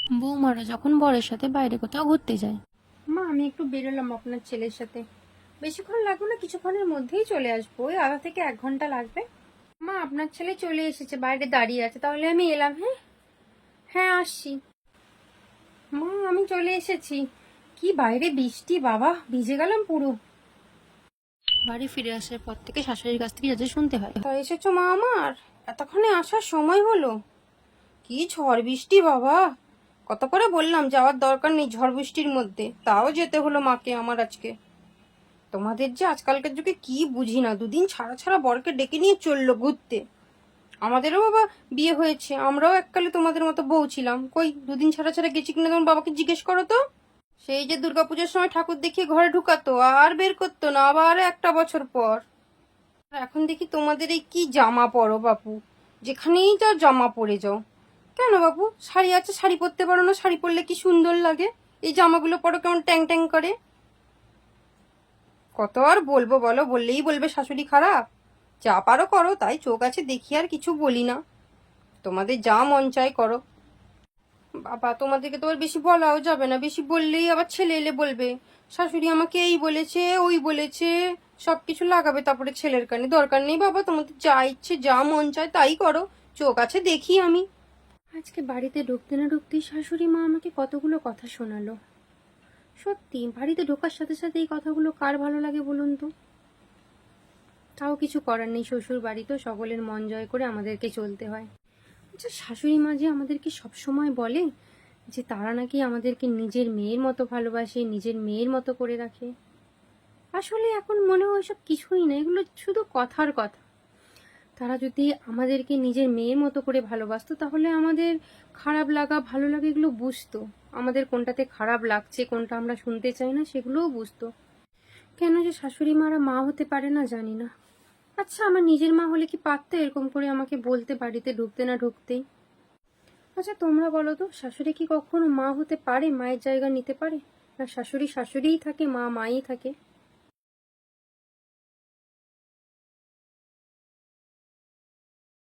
বৌমারা যখন বরের সাথে বাইরে কোথাও ঘুরতে যায়। মা আমি একটু বেরোলাম আপনার ছেলের সাথে, বেশিক্ষণ লাগবে না, কিছুক্ষণের মধ্যেই চলে আসবো, ওই আধা থেকে 1 ঘন্টা লাগবে। মা আপনার ছেলে চলে এসেছে, বাইরে দাঁড়িয়ে আছে, তাহলে আমি এলাম। হ্যাঁ হ্যাঁ আসছি। মা আমি চলে এসেছি। কি বাইরে বৃষ্টি বাবা, ভিজে গেলাম পুরো। বাড়ি ফিরে আসার পর থেকে শাশুড়ির কাছ থেকে যা শুনতে হয়। তা এসেছো মা আমার, এতক্ষণে আসার সময় হলো? কি ঝড় বৃষ্টি বাবা, কত করে বললাম যাওয়ার দরকার নেই ঝড় বৃষ্টির মধ্যে, তাও যেতে হলো মাকে আমার আজকে। তোমাদের যে আজকালকার যুগে কি বুঝি না, দুদিন ছাড়া ছাড়া বরকে ডেকে নিয়ে চললো ঘুরতে। আমাদেরও বাবা বিয়ে হয়েছে, আমরাও এককালে তোমাদের মতো বউ ছিলাম, কই দুদিন ছাড়া ছাড়া গেছি কিনা তোমার বাবাকে জিজ্ঞেস করো তো। সেই যে দুর্গাপূজার সময় ঠাকুর দেখিয়ে ঘরে ঢুকাতো, আর বের করতো না, আবার 1 বছর পর। এখন দেখি তোমাদের এই কি জামা পরো বাপু, যেখানেই যাও জামা পরে যাও। কেন বাবু, শাড়ি আছে শাড়ি পরতে পারো না? শাড়ি পরলে কি সুন্দর লাগে, এই জামাগুলো পরো কেমন ট্যাং ট্যাং করে। কত আর বলবো বলো, বললেই বলবে শাশুড়ি খারাপ। যা পারো করো, তাই চোখ আছে দেখি আর কিছু বলি না। তোমাদের যা মন চায় করো। বাবা তোমাদেরকে তো আর বেশি বলাও যাবে না, বেশি বললেই আবার ছেলে এলে বলবে শাশুড়ি আমাকে এই বলেছে ওই বলেছে, সবকিছু লাগাবে তারপরে ছেলের কানে। দরকার নেই বাবা, তোমাদের যা ইচ্ছে যা মন চায় তাই করো, চোখ আছে দেখি আমি। আজকে বাড়িতে ঢুকতে না ঢুকতেই শাশুড়ি মা আমাকে কতগুলো কথা শোনালো। সত্যি বাড়িতে ঢোকার সাথে সাথে এই কথাগুলো কার ভালো লাগে বলুন তো। তাও কিছু করার নেই, শ্বশুর বাড়ি তো সকলের মন জয় করে আমাদেরকে চলতে হয়। আচ্ছা শাশুড়ি মা যে আমাদেরকে সবসময় বলে যে তারা নাকি আমাদেরকে নিজের মেয়ের মতো ভালোবাসে, নিজের মেয়ের মতো করে রাখে, আসলে এখন মনে হয় সব কিছুই না, এগুলো শুধু কথার কথা। তারা যদি আমাদেরকে নিজের মেয়ের মতো করে ভালোবাসতো তাহলে আমাদের খারাপ লাগা ভালো লাগা এগুলো বুঝতো, আমাদের কোনটাতে খারাপ লাগছে কোনটা আমরা শুনতে চাই না সেগুলোও বুঝতো। কেন যে শাশুড়ি মারা মা হতে পারে না জানি না। আচ্ছা আমার নিজের মা হলে কি পারতো এরকম করে আমাকে বলতে বাড়িতে ঢুকতে না ঢুকতেই? আচ্ছা তোমরা বলো তো, শাশুড়ি কি কখনো মা হতে পারে, মায়ের জায়গা নিতে পারে? না শাশুড়ি শাশুড়িই থাকে, মা মাই থাকে?